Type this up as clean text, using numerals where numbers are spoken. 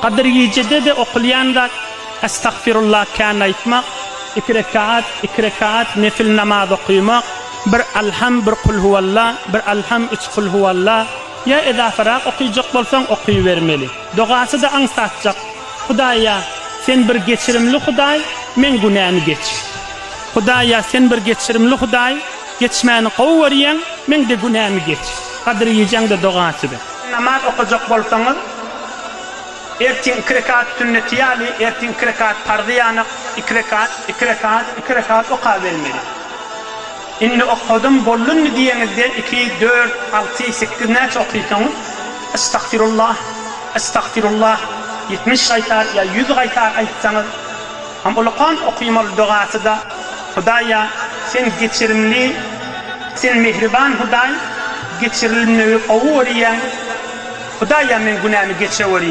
Kadir yicede de okulayanda estağfirullah kan aytmak, 2 rekat nefil namaz okuymak, bir alham, bir kul huvallah, bir alham, 3 kul huvallah. Ya eda faraq okuyacak bolsan okuyuvermeli. Duası da ansatacak. Hudaya sen bir geçirimli Huday, men günahını geç. Hudaya sen bir geçirimli Huday, geçmeni qovveriyen, men de günahını geç. Kadir yiyeceğin de duası da. Namaz okuyacak bolsanız, ertin 2 rekat sünneti yali, ertin 2 rekat fardiyanı, 2 rekat okuyavermeli. İnni okudum bollun mu diyenizden 2, 4, 6, 8 neç okuysanız estağfirullah 70 aytar ya 100 aytar aytsanız ham uluqan okuymalı duası da Hudaya sen geçirimli, sen mehriban Huday, geçirimli qovuriyen Hudaya men günahımı geçeveriyen.